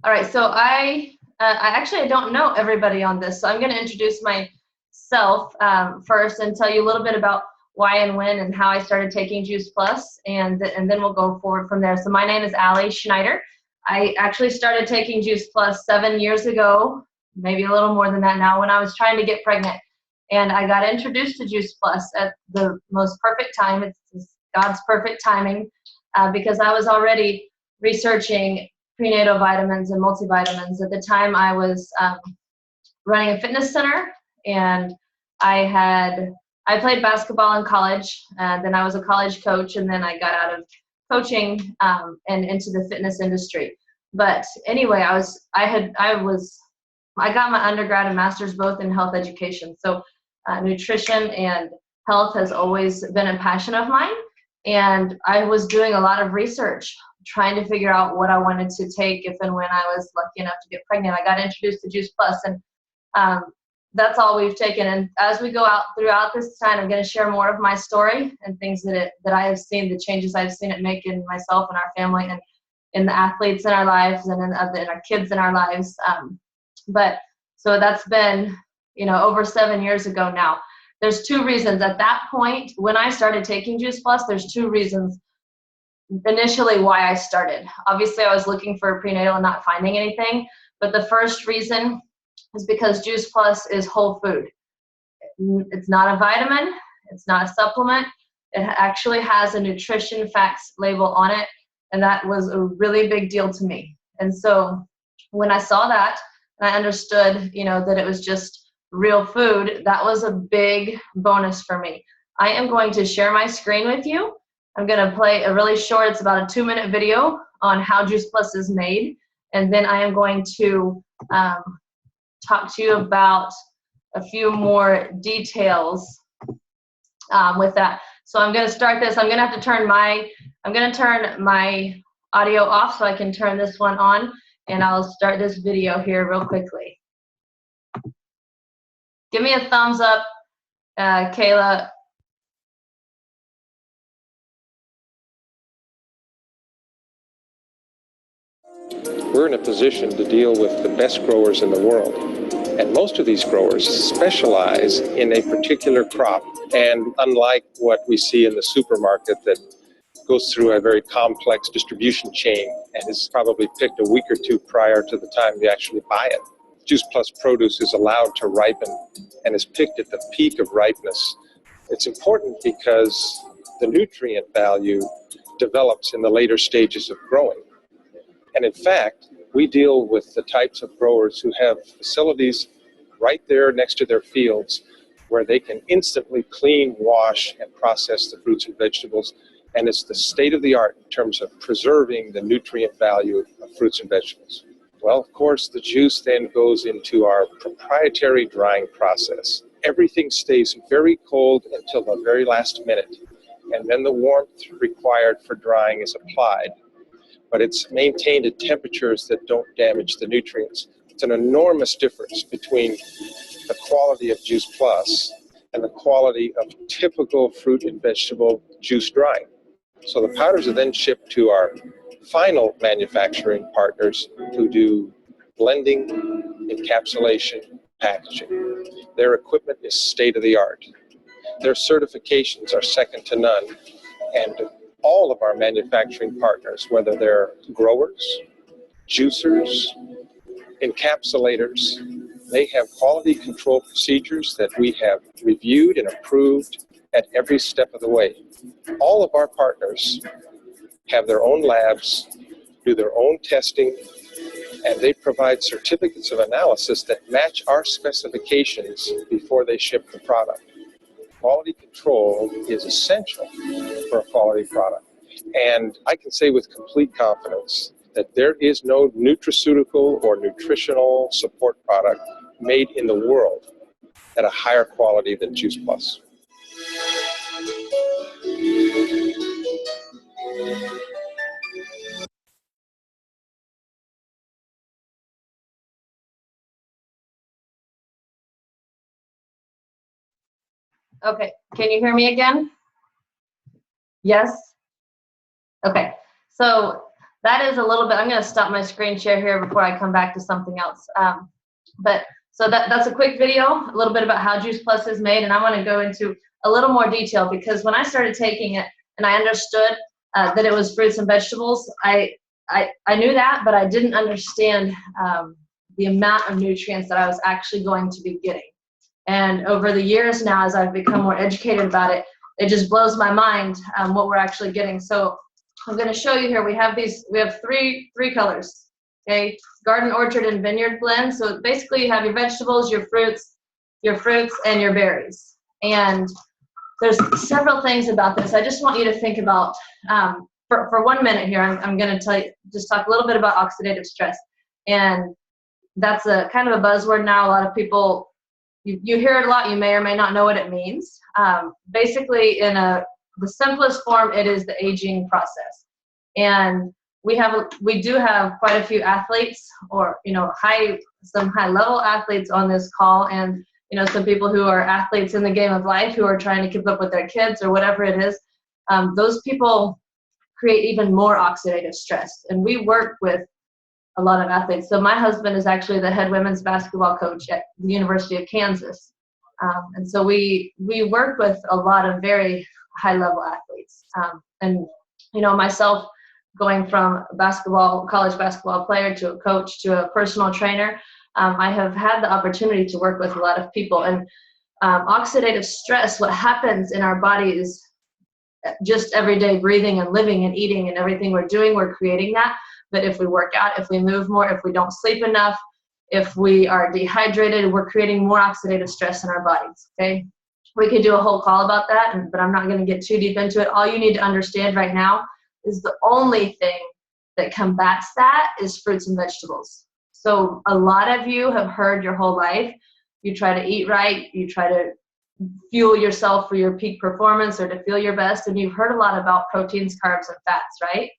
All right, so I don't know everybody on this, so I'm going to introduce myself first and tell you a little bit about why and when and how I started taking Juice Plus, and then we'll go forward from there. So my name is Allie Schneider. I actually started taking Juice Plus 7 years ago, maybe a little more than that now, when I was trying to get pregnant. And I got introduced to Juice Plus at the most perfect time. It's God's perfect timing, because I was already researching prenatal vitamins and multivitamins. At the time, I was running a fitness center, and I played basketball in college. Then I was a college coach, and then I got out of coaching and into the fitness industry. But anyway, I got my undergrad and master's both in health education. So nutrition and health has always been a passion of mine. And I was doing a lot of research, trying to figure out what I wanted to take if and when I was lucky enough to get pregnant. I got introduced to Juice Plus, and that's all we've taken. And as we go out throughout this time, I'm going to share more of my story and things that I have seen, the changes I've seen it make in myself and our family, and in the athletes in our lives, and in our kids in our lives. So that's been, over 7 years ago now. There's two reasons. At that point, when I started taking Juice Plus, there's two reasons initially why I started. Obviously, I was looking for a prenatal and not finding anything. But the first reason is because Juice Plus is whole food. It's not a vitamin. It's not a supplement. It actually has a nutrition facts label on it. And that was a really big deal to me. And so when I saw that, and I understood, that it was just real food, that was a big bonus for me. I am going to share my screen with you. I'm going to play a really short, it's about a 2-minute video on how Juice Plus is made. And then I am going to talk to you about a few more details with that. So I'm going to start this. I'm going to turn my audio off so I can turn this one on, and I'll start this video here real quickly. Give me a thumbs up, Kayla. We're in a position to deal with the best growers in the world. And most of these growers specialize in a particular crop. And unlike what we see in the supermarket that goes through a very complex distribution chain and is probably picked a week or two prior to the time you actually buy it, Juice Plus produce is allowed to ripen and is picked at the peak of ripeness. It's important because the nutrient value develops in the later stages of growing. And in fact, we deal with the types of growers who have facilities right there next to their fields where they can instantly clean, wash, and process the fruits and vegetables. And it's the state of the art in terms of preserving the nutrient value of fruits and vegetables. Well, of course, the juice then goes into our proprietary drying process. Everything stays very cold until the very last minute, and then the warmth required for drying is applied. But it's maintained at temperatures that don't damage the nutrients. It's an enormous difference between the quality of Juice Plus and the quality of typical fruit and vegetable juice drying. So the powders are then shipped to our final manufacturing partners who do blending, encapsulation, packaging. Their equipment is state-of-the-art. Their certifications are second to none. And all of our manufacturing partners, whether they're growers, juicers, encapsulators, they have quality control procedures that we have reviewed and approved at every step of the way. All of our partners have their own labs, do their own testing, and they provide certificates of analysis that match our specifications before they ship the product. Quality control is essential for a quality product. And I can say with complete confidence that there is no nutraceutical or nutritional support product made in the world at a higher quality than Juice Plus. Okay, can you hear me again? Yes? Okay, so that is a little bit, I'm going to stop my screen share here before I come back to something else. So that's a quick video, a little bit about how Juice Plus is made, and I want to go into a little more detail, because when I started taking it and I understood that it was fruits and vegetables, I knew that, but I didn't understand the amount of nutrients that I was actually going to be getting. And over the years now, as I've become more educated about it, it just blows my mind what we're actually getting. So I'm going to show you here. We have three colors. Okay, garden, orchard, and vineyard blend. So basically you have your vegetables, your fruits, and your berries. And there's several things about this. I just want you to think about, for 1 minute here, I'm going to just talk a little bit about oxidative stress. And that's a kind of a buzzword now. A lot of people, you hear it a lot, you may or may not know what it means. Basically, in the simplest form, it is the aging process. And we do have quite a few athletes, or some high level athletes on this call, and some people who are athletes in the game of life who are trying to keep up with their kids or whatever it is. Those people create even more oxidative stress, and we work with a lot of athletes. So my husband is actually the head women's basketball coach at the University of Kansas, and so we work with a lot of very high level athletes, and myself, going from a college basketball player to a coach to a personal trainer, I have had the opportunity to work with a lot of people. And oxidative stress, what happens in our body is just everyday breathing and living and eating and everything we're doing, we're creating that. But if we work out, if we move more, if we don't sleep enough, if we are dehydrated, we're creating more oxidative stress in our bodies, okay? We could do a whole call about that, but I'm not going to get too deep into it. All you need to understand right now is the only thing that combats that is fruits and vegetables. So a lot of you have heard your whole life, you try to eat right, you try to fuel yourself for your peak performance or to feel your best, and you've heard a lot about proteins, carbs, and fats, right?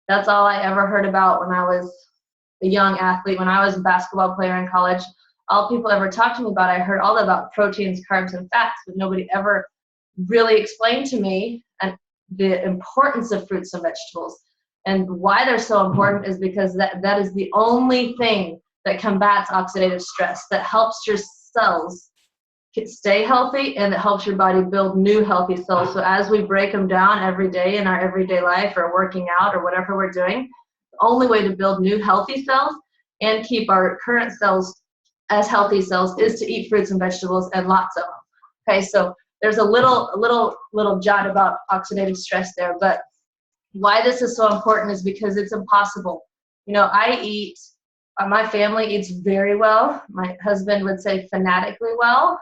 That's all I ever heard about when I was a young athlete. When I was a basketball player in college, all people ever talked to me about, I heard all about proteins, carbs, and fats, but nobody ever really explained to me the importance of fruits and vegetables. And why they're so important is because that is the only thing that combats oxidative stress, that helps your cells stay healthy, and that helps your body build new healthy cells. So as we break them down every day in our everyday life, or working out, or whatever we're doing, the only way to build new healthy cells and keep our current cells as healthy cells is to eat fruits and vegetables, and lots of them. Okay, so there's a little jot about oxidative stress there, but why this is so important is because it's impossible. My family eats very well. My husband would say fanatically well,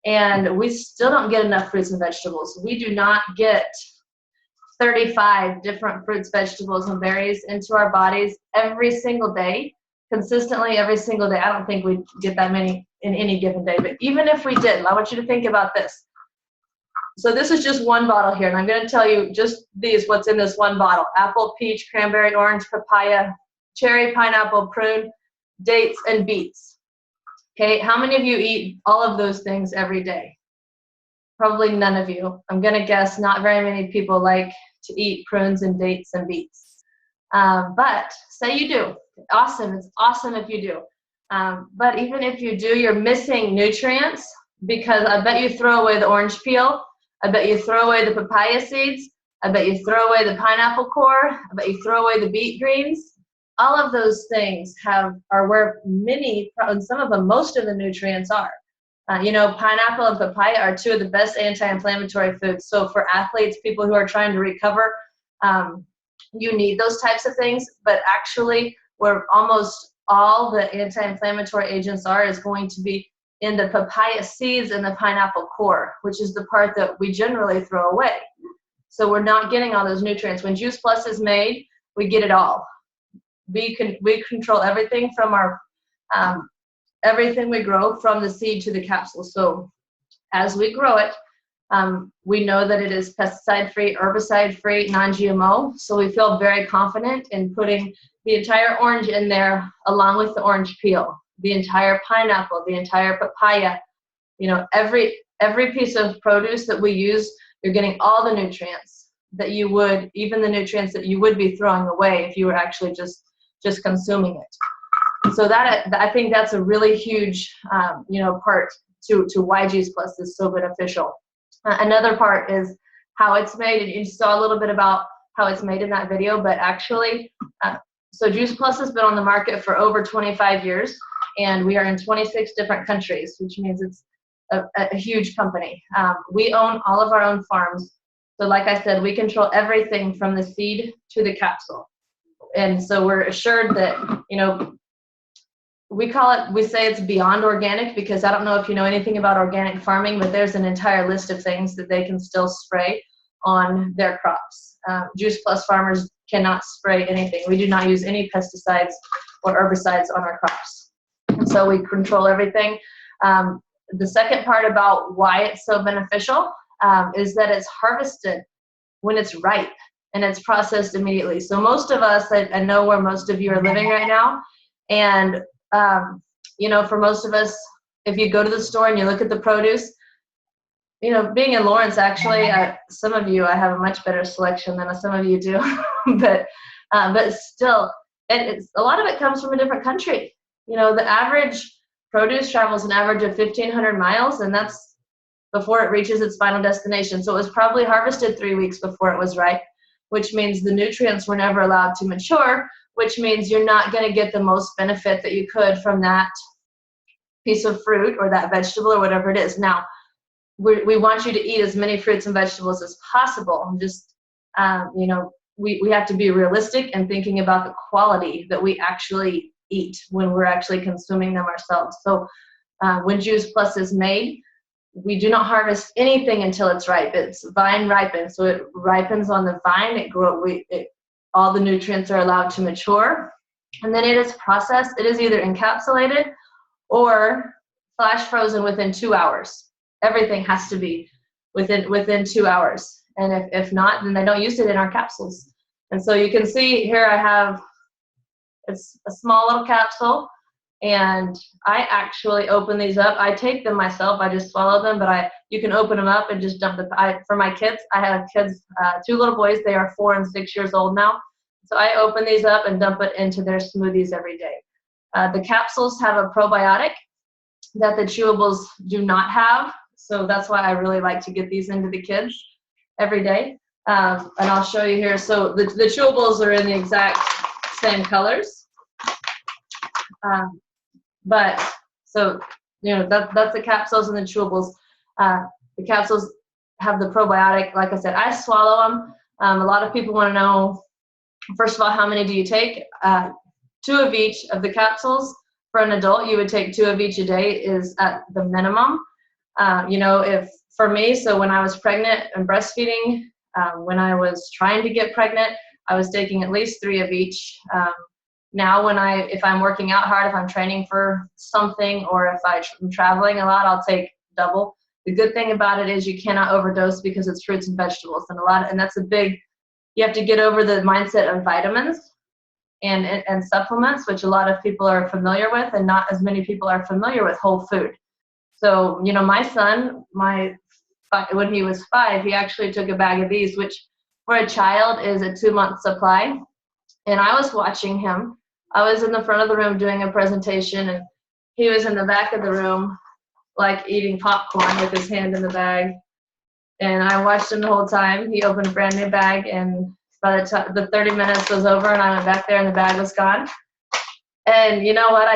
and we still don't get enough fruits and vegetables. We do not get 35 different fruits, vegetables, and berries into our bodies every single day, consistently every single day. I don't think we get that many in any given day, but even if we did, I want you to think about this. So this is just one bottle here, and I'm going to tell you just what's in this one bottle: apple, peach, cranberry, orange, papaya, cherry, pineapple, prune, dates, and beets. Okay, how many of you eat all of those things every day? Probably none of you. I'm going to guess not very many people like to eat prunes and dates and beets. But say you do. Awesome. It's awesome if you do. But even if you do, you're missing nutrients, because I bet you throw away the orange peel. I bet you throw away the papaya seeds. I bet you throw away the pineapple core. I bet you throw away the beet greens. All of those things are where and some of them, most of the nutrients are. Pineapple and papaya are two of the best anti-inflammatory foods. So for athletes, people who are trying to recover, you need those types of things. But actually, where almost all the anti-inflammatory agents is going to be in the papaya seeds and the pineapple core, which is the part that we generally throw away. So we're not getting all those nutrients. When Juice Plus is made, we get it all. We control everything from our everything we grow, from the seed to the capsule. So as we grow it, we know that it is pesticide-free, herbicide-free, non-GMO. So we feel very confident in putting the entire orange in there, along with the orange peel, the entire pineapple, the entire papaya. Every piece of produce that we use, you're getting all the nutrients. that you would, even the nutrients that you would be throwing away if you were actually just consuming it. And so that, I think that's a really huge, part to why Juice Plus is so beneficial. Another part is how it's made, and you saw a little bit about how it's made in that video, but actually, so Juice Plus has been on the market for over 25 years, and we are in 26 different countries, which means it's a huge company. We own all of our own farms. So like I said, we control everything from the seed to the capsule. And so we're assured that, we say it's beyond organic, because I don't know if you know anything about organic farming, but there's an entire list of things that they can still spray on their crops. Juice Plus farmers cannot spray anything. We do not use any pesticides or herbicides on our crops. And so we control everything. The second part about why it's so beneficial is that it's harvested when it's ripe and it's processed immediately. So most of us, I know where most of you are living right now, and for most of us, if you go to the store and you look at the produce, being in Lawrence, actually, some of you, I have a much better selection than some of you do, but still, it's a lot of it comes from a different country. The average produce travels an average of 1,500 miles, and that's before it reaches its final destination. So it was probably harvested 3 weeks before it was ripe, which means the nutrients were never allowed to mature, which means you're not going to get the most benefit that you could from that piece of fruit or that vegetable or whatever it is. Now, we want you to eat as many fruits and vegetables as possible. Just, we have to be realistic and thinking about the quality that we actually eat when we're actually consuming them ourselves. So when Juice Plus is made, we do not harvest anything until it's ripe. It's vine ripened, so it ripens on the vine. All the nutrients are allowed to mature, and then it is processed. It is either encapsulated or flash frozen within 2 hours. Everything has to be within 2 hours, and if not, then they don't use it in our capsules. And so you can see here I have, it's a small little capsule, and I actually open these up. I take them myself. I just swallow them, but you can open them up and just dump for my kids. I have kids, 2 little boys. They are 4 and 6 years old now. So I open these up and dump it into their smoothies every day. The capsules have a probiotic that the chewables do not have. So that's why I really like to get these into the kids every day. And I'll show you here. So the chewables are in the exact same colors. That's the capsules and the chewables. The capsules have the probiotic. Like I said, I swallow them. A lot of people want to know, first of all, how many do you take? 2 of each of the capsules. For an adult, you would take 2 of each a day is at the minimum. If for me, so when I was pregnant and breastfeeding, when I was trying to get pregnant, I was taking at least 3 of each. Now if I'm working out hard, if I'm training for something, or if I'm traveling a lot, I'll take double. The good thing about it is you cannot overdose because it's fruits and vegetables, and that's you have to get over the mindset of vitamins and supplements, which a lot of people are familiar with, and not as many people are familiar with whole food. So, my son, when he was 5, he actually took a bag of these, which for a child is a 2-month supply. And I was watching him. I was in the front of the room doing a presentation, and he was in the back of the room, like eating popcorn with his hand in the bag. And I watched him the whole time. He opened a brand new bag, and by the time the 30 minutes was over and I went back there and the bag was gone. And you know what?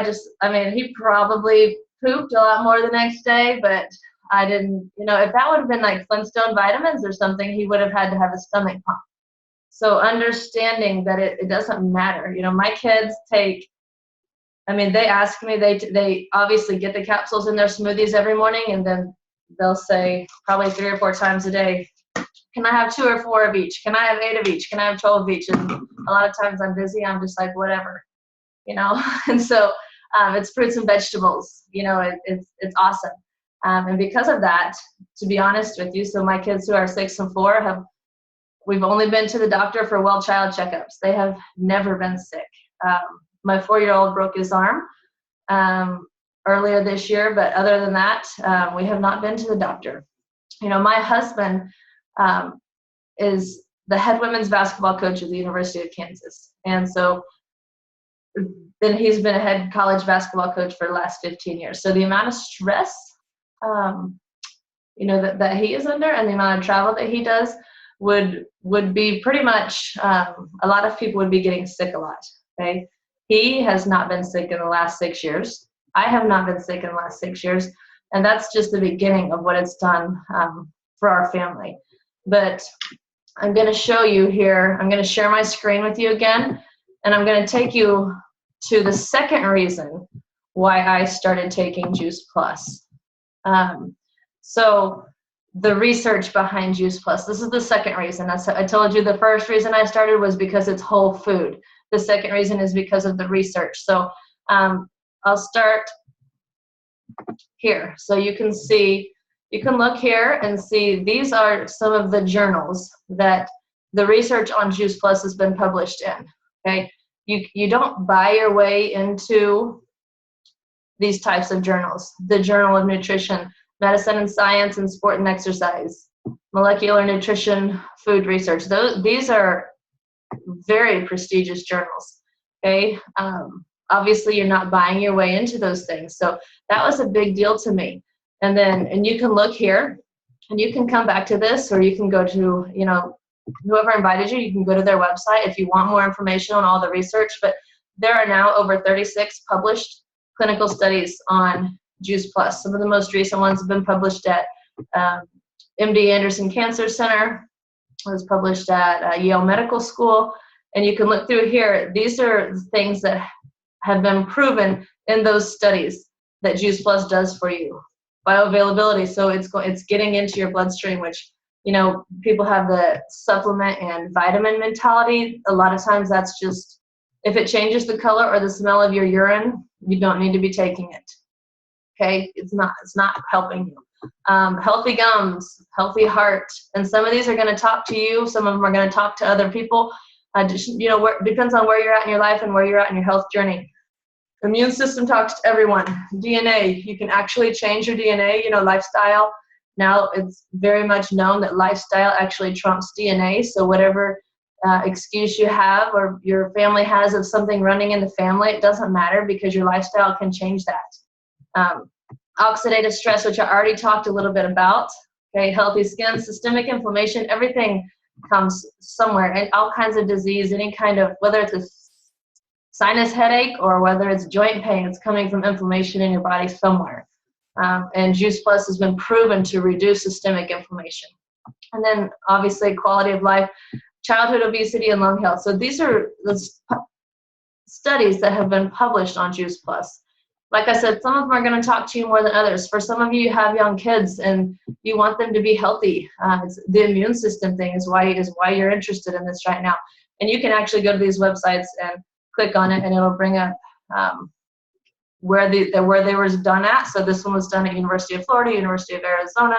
He probably pooped a lot more the next day, but I didn't, if that would have been like Flintstone vitamins or something, he would have had to have a stomach pump. So understanding that it doesn't matter. My kids they ask me, they obviously get the capsules in their smoothies every morning, and then they'll say probably 3 or 4 times a day, can I have 2 or 4 of each? Can I have 8 of each? Can I have 12 of each? And a lot of times I'm busy. I'm just like, whatever, And so it's fruits and vegetables. It's awesome. And because of that, to be honest with you, so my kids who are 6 and 4 we've only been to the doctor for well child checkups. They have never been sick. My 4-year-old broke his arm earlier this year, but other than that, we have not been to the doctor. My husband is the head women's basketball coach at the University of Kansas. And so then he's been a head college basketball coach for the last 15 years. So the amount of stress, that he is under, and the amount of travel that he does would be pretty much, a lot of people would be getting sick a lot. Okay. He has not been sick in the last 6 years. I have not been sick in the last 6 years. And that's just the beginning of what it's done for our family. But I'm going to show you here, I'm going to share my screen with you again, and I'm going to take you to the second reason why I started taking Juice Plus. So the research behind Juice Plus, this is the second reason. I told you the first reason I started was because it's whole food. The second reason is because of the research. So I'll start here. So you can look here and see these are some of the journals that the research on Juice Plus has been published in. Okay, you don't buy your way into these types of journals. The Journal of Nutrition, Medicine and Science, and Sport and Exercise, Molecular Nutrition, Food Research. These are very prestigious journals. Okay, obviously you're not buying your way into those things. So that was a big deal to me. And you can look here, and you can come back to this, or you can go to, whoever invited you, you can go to their website if you want more information on all the research. But there are now over 36 published clinical studies on Juice Plus. Some of the most recent ones have been published at MD Anderson Cancer Center. It was published at Yale Medical School. And you can look through here. These are things that have been proven in those studies that Juice Plus does for you. Bioavailability, so it's getting into your bloodstream, which, people have the supplement and vitamin mentality. A lot of times that's just, if it changes the color or the smell of your urine, you don't need to be taking it. Okay, it's not helping you. Healthy gums, healthy heart, and some of these are going to talk to you. Some of them are going to talk to other people. Depends on where you're at in your life and where you're at in your health journey. Immune system talks to everyone. DNA, you can actually change your DNA, lifestyle. Now it's very much known that lifestyle actually trumps DNA. So whatever excuse you have or your family has of something running in the family, it doesn't matter because your lifestyle can change that. Oxidative stress, which I already talked a little bit about. Okay, healthy skin, systemic inflammation, everything comes somewhere, and all kinds of disease, any kind of, whether it's a sinus headache or whether it's joint pain, it's coming from inflammation in your body somewhere. And Juice Plus has been proven to reduce systemic inflammation. And then obviously quality of life, childhood obesity, and lung health. So these are the studies that have been published on Juice Plus. Like I said, some of them are going to talk to you more than others. For some of you, you have young kids and you want them to be healthy. The immune system thing is why you're interested in this right now. And you can actually go to these websites and click on it, and it'll bring up where they were done at. So this one was done at University of Florida, University of Arizona.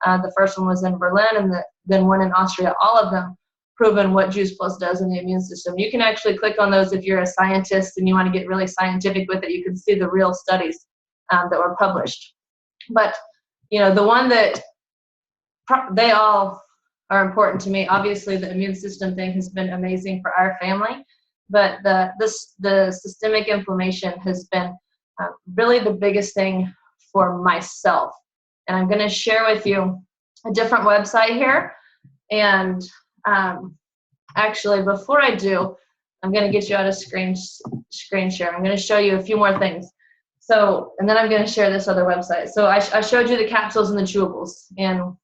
The first one was in Berlin, and then one in Austria. All of them proven what Juice Plus does in the immune system. You can actually click on those if you're a scientist and you want to get really scientific with it. You can see the real studies that were published. But the one that they all are important to me. Obviously, the immune system thing has been amazing for our family. But the systemic inflammation has been really the biggest thing for myself. And I'm going to share with you a different website here. And actually, before I do, I'm going to get you out of screen share. I'm going to show you a few more things. So, and then I'm going to share this other website. So I showed you the capsules and the chewables. And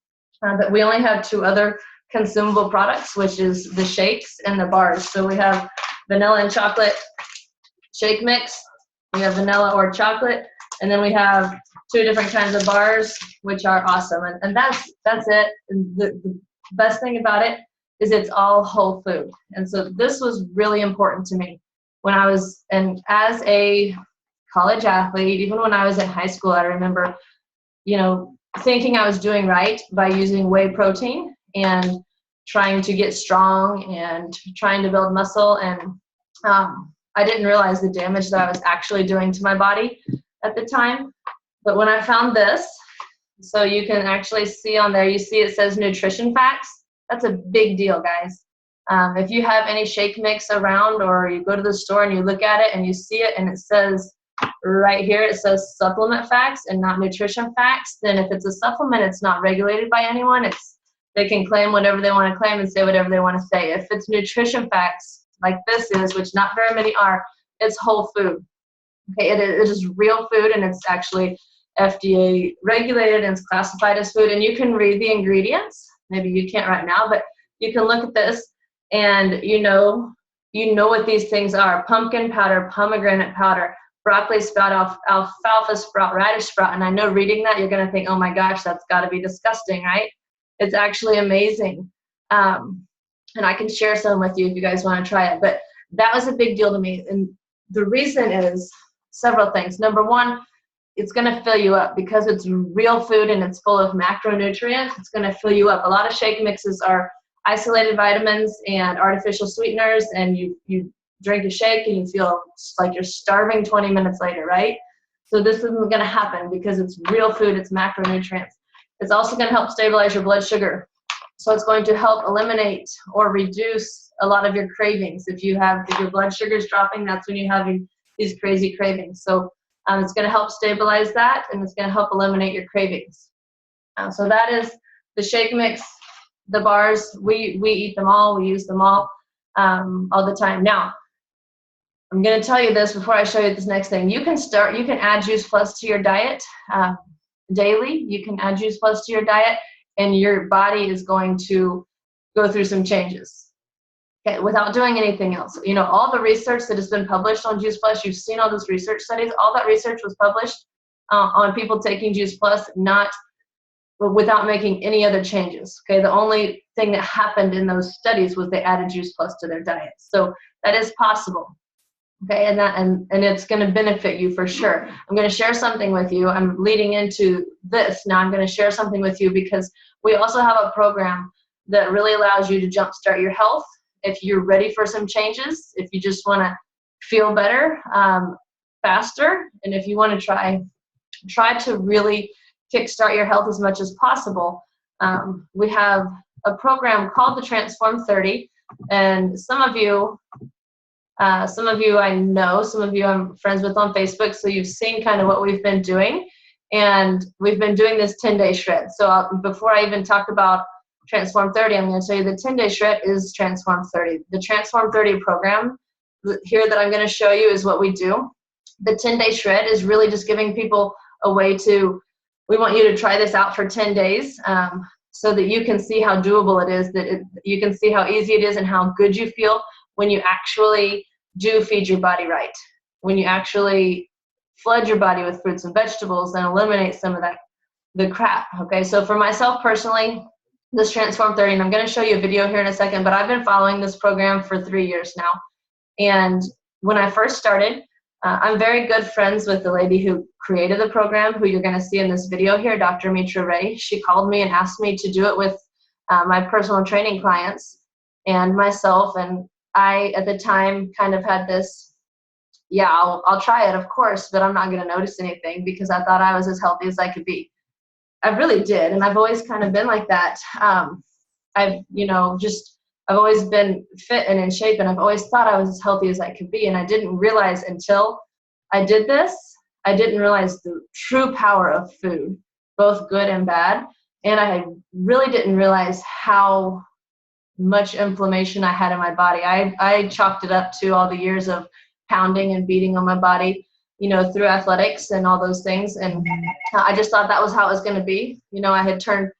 that we only have two other consumable products, which is the shakes and the bars. So we have vanilla and chocolate shake mix. We have vanilla or chocolate. And then we have two different kinds of bars, which are awesome. And that's it. The best thing about it is it's all whole food. And so this was really important to me when I was, and as a college athlete, even when I was in high school, I remember, thinking I was doing right by using whey protein and trying to get strong and trying to build muscle. And I didn't realize the damage that I was actually doing to my body at the time. But when I found this, so you can actually see on there, you see it says nutrition facts. That's a big deal, guys. If you have any shake mix around, or you go to the store and you look at it and you see it and it says right here, it says supplement facts and not nutrition facts, then if it's a supplement, it's not regulated by anyone. They can claim whatever they want to claim and say whatever they want to say. If it's nutrition facts, like this is, which not very many are, it's whole food. Okay, it is real food, and it's actually FDA regulated and it's classified as food. And you can read the ingredients. Maybe you can't right now, but you can look at this and you know what these things are. Pumpkin powder, pomegranate powder, broccoli sprout, alfalfa sprout, radish sprout. And I know reading that, you're going to think, oh my gosh, that's got to be disgusting, right? It's actually amazing. And I can share some with you if you guys want to try it. But that was a big deal to me. And the reason is several things. Number one, it's going to fill you up because it's real food and it's full of macronutrients. It's going to fill you up. A lot of shake mixes are isolated vitamins and artificial sweeteners, and you drink a shake and you feel like you're starving 20 minutes later, right? So this isn't going to happen because it's real food, it's macronutrients. It's also going to help stabilize your blood sugar. So it's going to help eliminate or reduce a lot of your cravings. If your blood sugar is dropping, that's when you're having these crazy cravings. So it's going to help stabilize that, and it's going to help eliminate your cravings. So that is the shake mix. The bars, we eat them all, we use them all the time. Now, I'm going to tell you this before I show you this next thing. You can add Juice Plus to your diet daily. You can add Juice Plus to your diet, and your body is going to go through some changes. Okay, without doing anything else. You know, all the research that has been published on Juice Plus, you've seen all those research studies, all that research was published on people taking Juice Plus, without making any other changes. Okay, the only thing that happened in those studies was they added Juice Plus to their diet. So that is possible. Okay, and it's going to benefit you for sure. I'm going to share something with you. I'm leading into this. Now I'm going to share something with you because we also have a program that really allows you to jumpstart your health. If you're ready for some changes, if you just want to feel better faster, and if you want to try to really kickstart your health as much as possible, we have a program called the Transform 30, and some of you I know, some of you I'm friends with on Facebook, so you've seen kind of what we've been doing, and we've been doing this 10-day shred. So before I even talk about Transform 30, I'm going to tell you the 10-day shred is Transform 30. The Transform 30 program here that I'm going to show you is what we do. The 10-day shred is really just giving people a way we want you to try this out for 10 days so that you can see how doable it is, you can see how easy it is and how good you feel when you actually do feed your body right, when you actually flood your body with fruits and vegetables and eliminate some of the crap. Okay, so for myself personally, this Transform 30, and I'm going to show you a video here in a second, but I've been following this program for 3 years now. And when I first started, I'm very good friends with the lady who created the program, who you're going to see in this video here, Dr. Mitra Ray. She called me and asked me to do it with my personal training clients and myself. And I, at the time, kind of had this, yeah, I'll try it, of course, but I'm not going to notice anything because I thought I was as healthy as I could be. I really did, and I've always kind of been like that. I've always been fit and in shape, and I've always thought I was as healthy as I could be, and I didn't realize until I did this, I didn't realize the true power of food, both good and bad, and I really didn't realize how much inflammation I had in my body. I chalked it up to all the years of pounding and beating on my body, through athletics and all those things. And I just thought that was how it was going to be. I had turned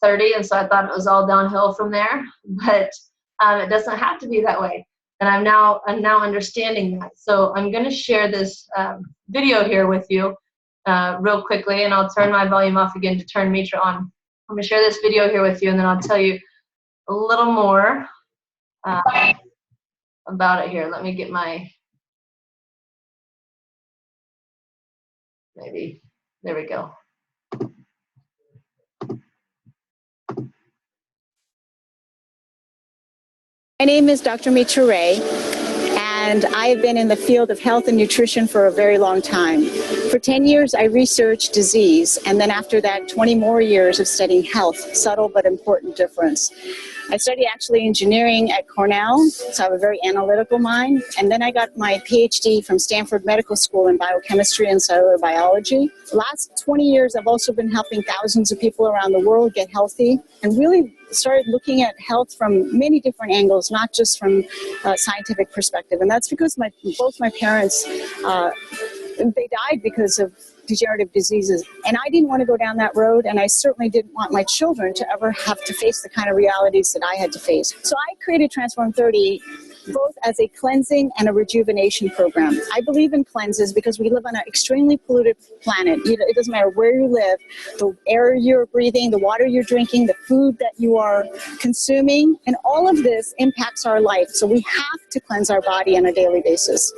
30, and so I thought it was all downhill from there. But it doesn't have to be that way. And I'm now understanding that. So I'm going to share this video here with you real quickly, and I'll turn my volume off again to turn Mitra on. I'm going to share this video here with you, and then I'll tell you a little more about it here. Let me get there we go. My name is Dr. Mitra Ray, and I have been in the field of health and nutrition for a very long time. For 10 years, I researched disease, and then after that, 20 more years of studying health, subtle but important difference. I studied actually engineering at Cornell, so I have a very analytical mind. And then I got my PhD from Stanford Medical School in biochemistry and cellular biology. The last 20 years, I've also been helping thousands of people around the world get healthy and really started looking at health from many different angles, not just from a scientific perspective. And that's because both my parents, they died because of degenerative diseases. And I didn't want to go down that road, and I certainly didn't want my children to ever have to face the kind of realities that I had to face. So I created Transform 30 both as a cleansing and a rejuvenation program. I believe in cleanses because we live on an extremely polluted planet. It doesn't matter where you live, the air you're breathing, the water you're drinking, the food that you are consuming, and all of this impacts our life. So we have to cleanse our body on a daily basis.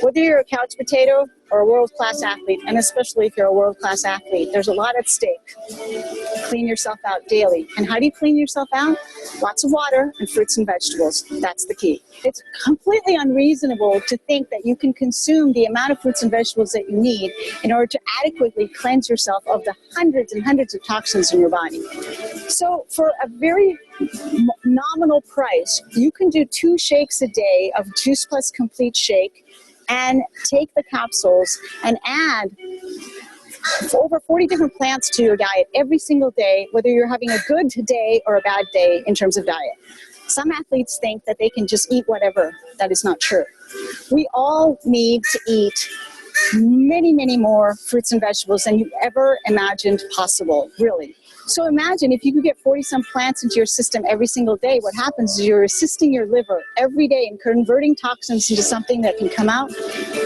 Whether you're a couch potato or a world-class athlete, and especially if you're a world-class athlete, there's a lot at stake. Clean yourself out daily. And how do you clean yourself out? Lots of water and fruits and vegetables. That's the key. It's completely unreasonable to think that you can consume the amount of fruits and vegetables that you need in order to adequately cleanse yourself of the hundreds and hundreds of toxins in your body. So for a very nominal price, you can do 2 shakes a day of Juice Plus Complete Shake and take the capsules and add over 40 different plants to your diet every single day, whether you're having a good day or a bad day in terms of diet. Some athletes think that they can just eat whatever. That is not true. We all need to eat many, many more fruits and vegetables than you ever imagined possible, really. So imagine if you could get 40-some plants into your system every single day, what happens is you're assisting your liver every day in converting toxins into something that can come out.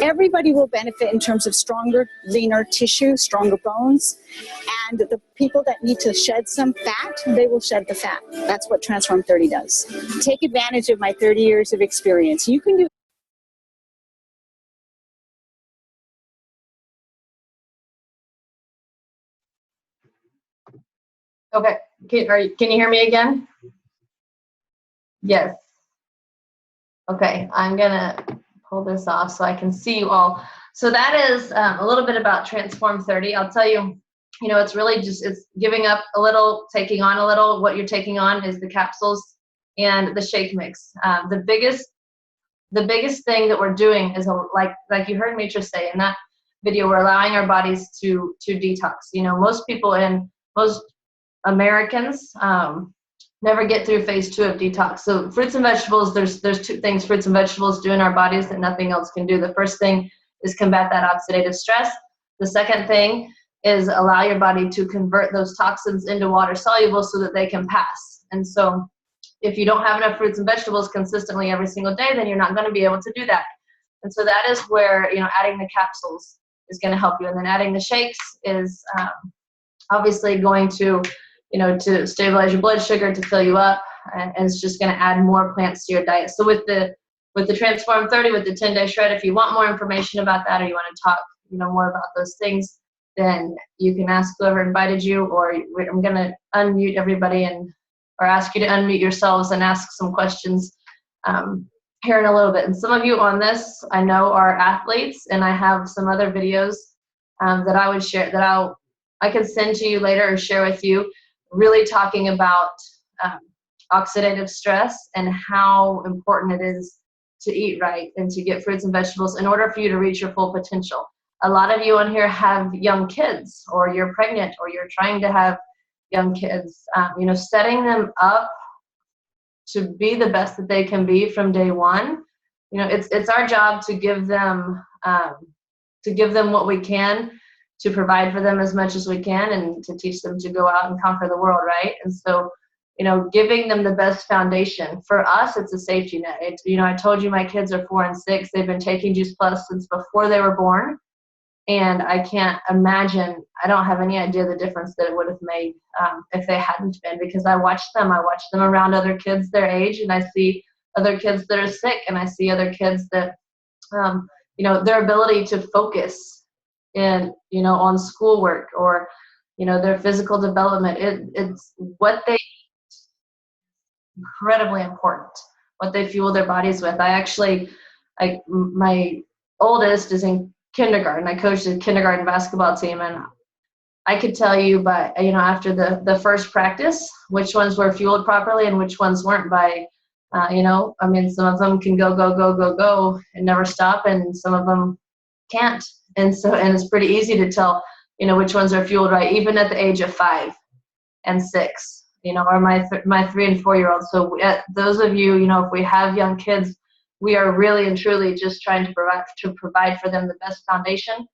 Everybody will benefit in terms of stronger, leaner tissue, stronger bones. And the people that need to shed some fat, they will shed the fat. That's what Transform 30 does. Take advantage of my 30 years of experience. You can do Okay, can you hear me again? Yes. Okay, I'm gonna pull this off so I can see you all. So that is a little bit about Transform 30. I'll tell you, it's really just, it's giving up a little, taking on a little. What you're taking on is the capsules and the shake mix. The biggest thing that we're doing is, like you heard Mitra say in that video, we're allowing our bodies to detox. Most people and most Americans never get through phase 2 of detox. So fruits and vegetables, there's 2 things fruits and vegetables do in our bodies that nothing else can do. The first thing is combat that oxidative stress. The second thing is allow your body to convert those toxins into water soluble so that they can pass. And so if you don't have enough fruits and vegetables consistently every single day, then you're not going to be able to do that. And so that is where, adding the capsules is going to help you. And then adding the shakes is obviously going to, to stabilize your blood sugar, to fill you up, and it's just going to add more plants to your diet. So with the Transform 30, with the 10-day shred, if you want more information about that, or you want to talk, more about those things, then you can ask whoever invited you, or I'm going to unmute everybody or ask you to unmute yourselves and ask some questions here in a little bit. And some of you on this, I know, are athletes, and I have some other videos that I would share, that I could send to you later or share with you, really talking about oxidative stress and how important it is to eat right and to get fruits and vegetables in order for you to reach your full potential. A lot of you on here have young kids, or you're pregnant, or you're trying to have young kids. Setting them up to be the best that they can be from day one. It's our job to give them what we can, to provide for them as much as we can, and to teach them to go out and conquer the world, right? And so, giving them the best foundation. For us, it's a safety net. I told you my kids are 4 and 6. They've been taking Juice Plus since before they were born. And I can't imagine, I don't have any idea the difference that it would have made if they hadn't been, because I watch them around other kids their age, and I see other kids that are sick, and I see other kids that, their ability to focus on schoolwork, or, their physical development. It's what they eat, incredibly important, what they fuel their bodies with. I actually my oldest is in kindergarten. I coached the kindergarten basketball team, and I could tell you by, after the first practice, which ones were fueled properly and which ones weren't by, some of them can go and never stop, and some of them can't. And it's pretty easy to tell, which ones are fueled right, even at the age of 5 and 6, or my 3 and 4-year-olds. So those of you, if we have young kids, we are really and truly just trying to provide for them the best foundation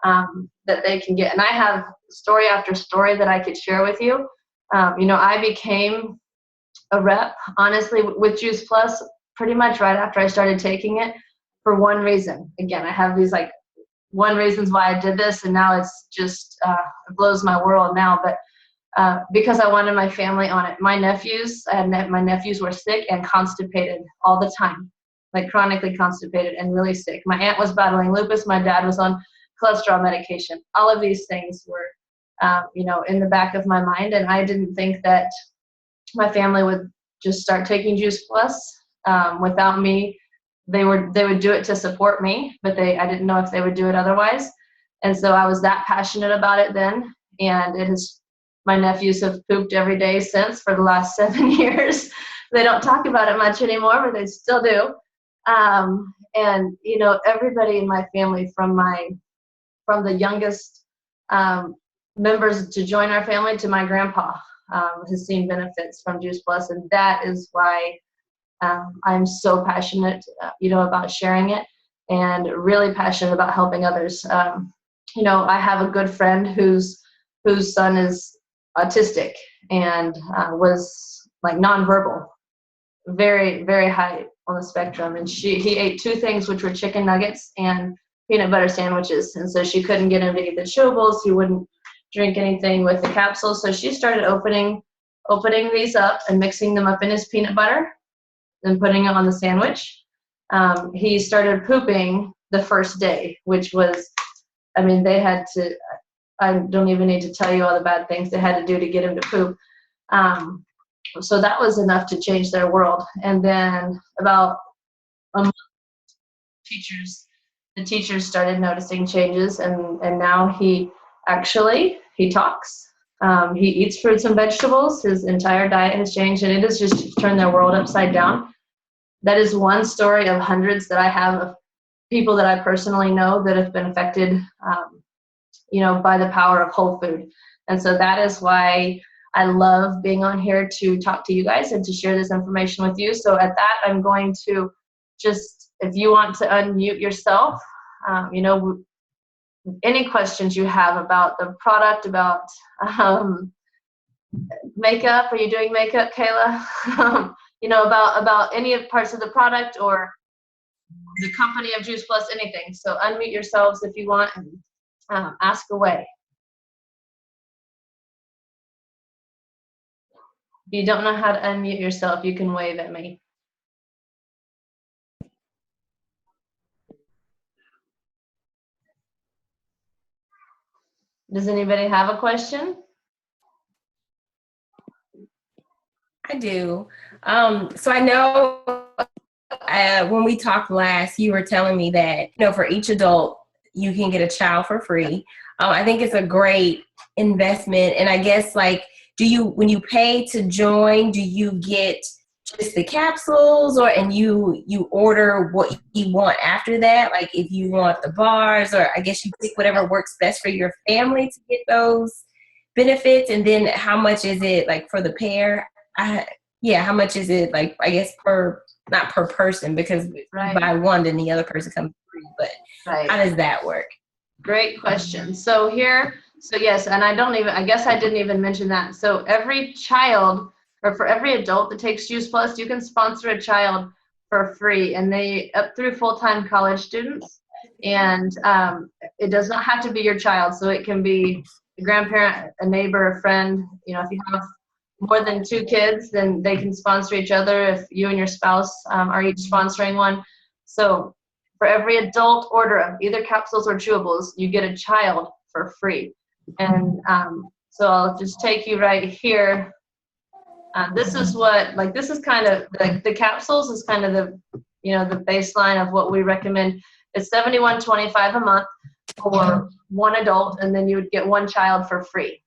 that they can get. And I have story after story that I could share with you. I became a rep, honestly, with Juice Plus pretty much right after I started taking it for one reason. Again, I have these one reasons why I did this, and now it's just it blows my world now. But because I wanted my family on it. My nephews were sick and constipated all the time, like chronically constipated and really sick. My aunt was battling lupus. My dad was on cholesterol medication. All of these things were, in the back of my mind, and I didn't think that my family would just start taking Juice Plus without me. They would do it to support me, but I didn't know if they would do it otherwise. And so I was that passionate about it then, and my nephews have pooped every day since for the last 7 years. They don't talk about it much anymore, but they still do. And everybody in my family, from the youngest members to join our family to my grandpa, has seen benefits from Juice Plus, and that is why I'm so passionate, about sharing it, and really passionate about helping others. I have a good friend whose son is autistic and was like nonverbal, very, very high on the spectrum. And he ate 2 things, which were chicken nuggets and peanut butter sandwiches. And so she couldn't get him to eat the chewables. He wouldn't drink anything with the capsules. So she started opening these up and mixing them up in his peanut butter and putting it on the sandwich. He started pooping the first day, which was, they had to, I don't even need to tell you all the bad things they had to do to get him to poop. So that was enough to change their world. And then about a month, the teachers started noticing changes, and now he talks. He eats fruits and vegetables. His entire diet has changed, and it has just turned their world upside down. That is one story of hundreds that I have of people that I personally know that have been affected, by the power of whole food. And so that is why I love being on here to talk to you guys and to share this information with you. So at that, I'm going to just, if you want to unmute yourself, any questions you have about the product, about makeup. Are you doing makeup, Kayla? About any parts of the product or the company of Juice Plus, anything. So unmute yourselves if you want, and ask away. If you don't know how to unmute yourself, you can wave at me. Does anybody have a question? I do. So I know when we talked last, you were telling me that, for each adult, you can get a child for free. I think it's a great investment. And I guess, when you pay to join, do you get just the capsules, and you order what you want after that? Like if you want the bars, or I guess you pick whatever works best for your family to get those benefits. And then how much is it for the pair? How much is it I guess not per person, because right. You buy one, then the other person comes free, but right. How does that work? Great question. So yes, and I guess I didn't even mention that. So every child, or for every adult that takes Juice Plus, you can sponsor a child for free, and they up through full-time college students. And it does not have to be your child. So it can be a grandparent, a neighbor, a friend. If you have more than 2 kids, then they can sponsor each other if you and your spouse are each sponsoring one. So for every adult order of either capsules or chewables, you get a child for free. And so I'll just take you right here. This is what, this is kind of, the capsules is kind of the, the baseline of what we recommend is $71.25 a month for one adult, and then you would get one child for free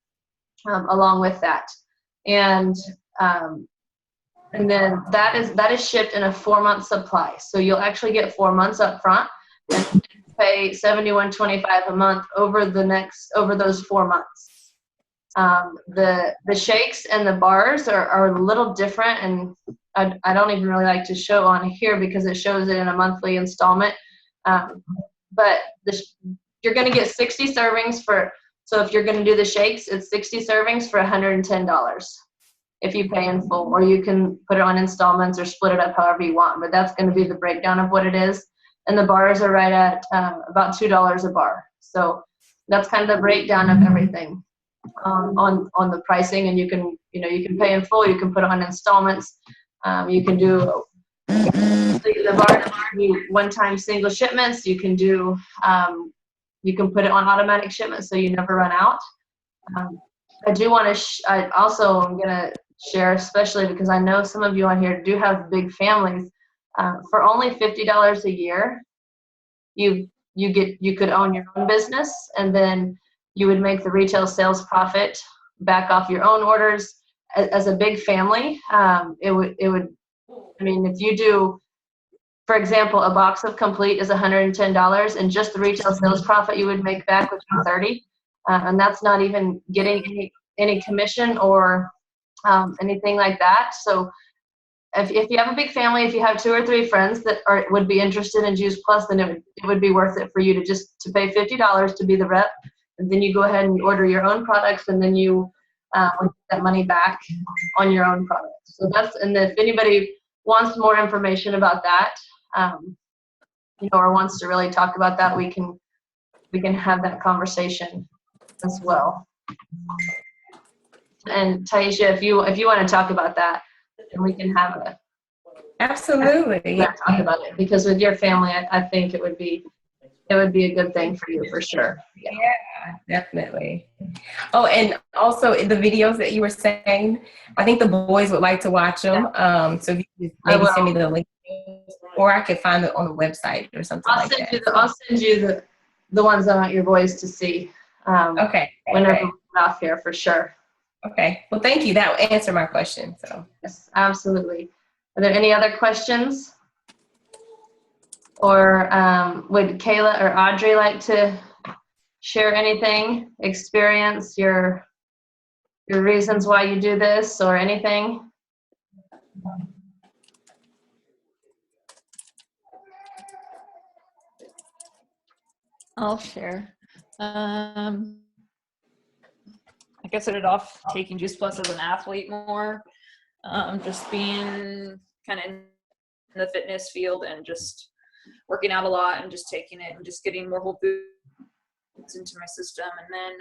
along with that. And then that is shipped in a 4-month supply. So you'll actually get 4 months up front and pay $71.25 a month over those 4 months. The shakes and the bars are a little different, and I don't even really like to show on here because it shows it in a monthly installment. But you're going to get 60 servings so if you're going to do the shakes, it's 60 servings for $110 if you pay in full, or you can put it on installments or split it up however you want, but that's going to be the breakdown of what it is. And the bars are right at about $2 a bar. So that's kind of the breakdown of everything on the pricing. And you can pay in full, you can put it on installments. You can do the bars do one-time single shipments. You can do you can put it on automatic shipments so you never run out. I do want to I also am going to share, especially because I know some of you on here do have big families. For only $50 a year, you could own your own business, and then you would make the retail sales profit back off your own orders. As a big family, it would. I mean, if you do, for example, a box of Complete is $110, and just the retail sales profit you would make back would be $30, and that's not even getting any commission or anything like that. So if you have a big family, if you have 2 or 3 friends that would be interested in Juice Plus, then it would be worth it for you to pay $50 to be the rep, and then you go ahead and you order your own products, and then you get that money back on your own products. So and if anybody wants more information about that, or wants to really talk about that, we can have that conversation as well. And Taisha, if you want to talk about that, then we can have Absolutely. talk about it, because with your family, I think it would be a good thing for you for sure. Yeah, definitely. Oh, and also the videos that you were saying, I think the boys would like to watch them. So if you maybe send me the link, or I could find it on the website or something like that. I'll send you the ones I want your boys to see. Okay. Whenever we get off here, for sure. Okay. Well, thank you. That will answer my question. So. Yes, absolutely. Are there any other questions? Or would Kayla or Audrey like to share anything, experience your reasons why you do this or anything? I'll share. I guess I started off taking Juice Plus as an athlete more, just being kind of in the fitness field and just working out a lot and just taking it and just getting more whole foods into my system. And then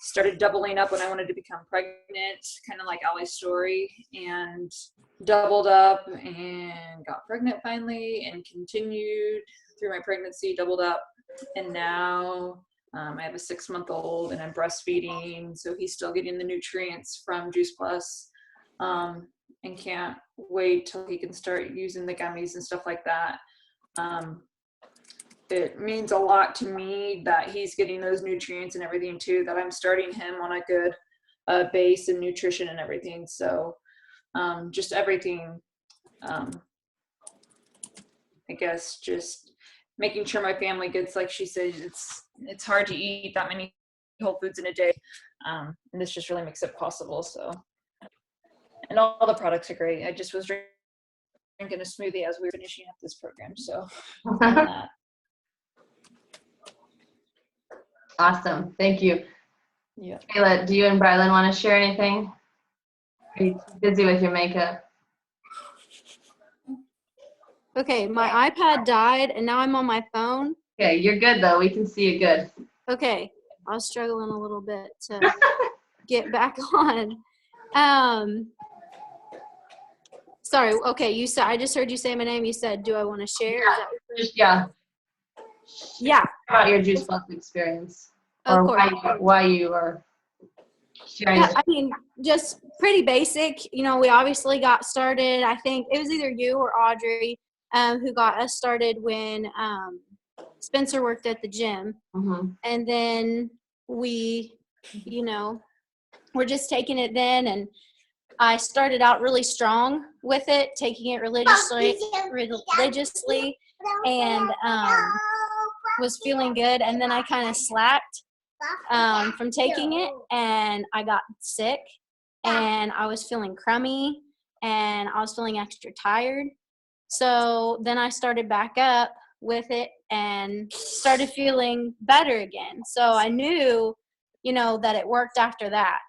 started doubling up when I wanted to become pregnant, kind of like Ali's story, and doubled up and got pregnant finally and continued through my pregnancy, doubled up. And now I have a 6-month-old and I'm breastfeeding, so he's still getting the nutrients from Juice Plus, and can't wait till he can start using the gummies and stuff like that. It means a lot to me that he's getting those nutrients and everything too, that I'm starting him on a good base and nutrition and everything. So just everything, I guess just making sure my family gets, like she said, it's hard to eat that many whole foods in a day, and this just really makes it possible. So, and all the products are great. I just was drinking a smoothie as we were finishing up this program, so Awesome, thank you. Yeah. Kayla, do you and Brylan want to share anything? Are you too busy with your makeup? Okay, my iPad died and now I'm on my phone. Okay, you're good though. We can see you good. Okay, I was struggling a little bit to get back on. Sorry, okay, you said, I just heard you say my name. You said, do I want to share? Yeah. Yeah. About your Juice Plus experience. Of Or course. why you are sharing. Yeah, I mean, just pretty basic. You know, we obviously got started, I think it was either you or Audrey, who got us started when Spencer worked at the gym. Mm-hmm. And then we, we're just taking it then. And I started out really strong with it, taking it religiously, and was feeling good. And then I kind of slacked from taking it, and I got sick, and I was feeling crummy, and I was feeling extra tired. So then I started back up with it and started feeling better again. So I knew, that it worked after that.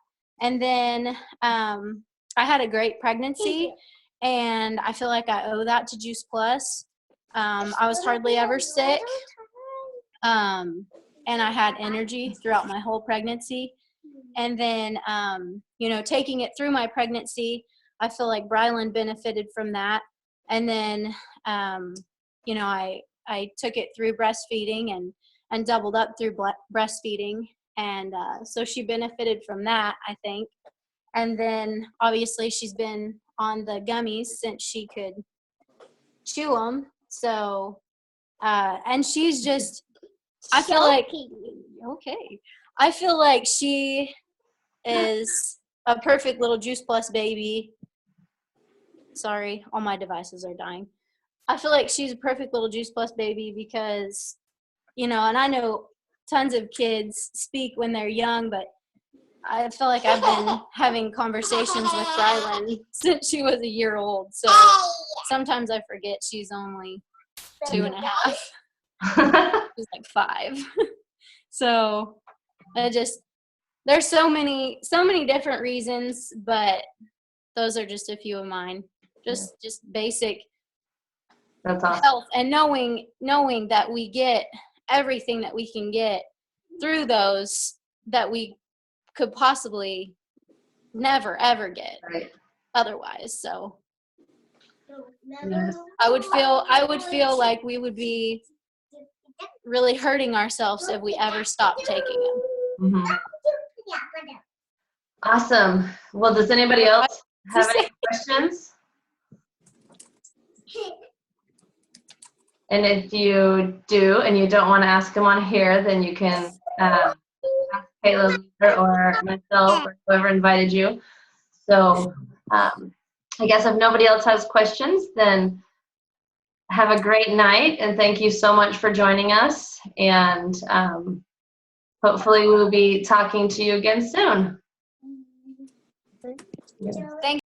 And then I had a great pregnancy, and I feel like I owe that to Juice Plus. I was hardly ever sick, and I had energy throughout my whole pregnancy. And then, taking it through my pregnancy, I feel like Brylan benefited from that. And then, I took it through breastfeeding and doubled up through breastfeeding. And so she benefited from that, I think. And then obviously she's been on the gummies since she could chew them. So, and she's just, I feel like, okay. I feel like she is a perfect little Juice Plus baby. Sorry, all my devices are dying. I feel like she's a perfect little Juice Plus baby because, and I know tons of kids speak when they're young, but I feel like I've been having conversations with Rylan since she was a year old. So sometimes I forget she's only 2.5. She's like 5. So there's so many different reasons, but those are just a few of mine. Just basic That's awesome. health, and knowing that we get everything that we can get through those that we could possibly never ever get otherwise. So Yes. I would feel like we would be really hurting ourselves if we ever stopped taking them. Mm-hmm. Awesome. Well, does anybody else have any questions? And if you do, and you don't want to ask them on here, then you can ask Kayla or myself or whoever invited you. So I guess if nobody else has questions, then have a great night, and thank you so much for joining us. And hopefully we'll be talking to you again soon. Thank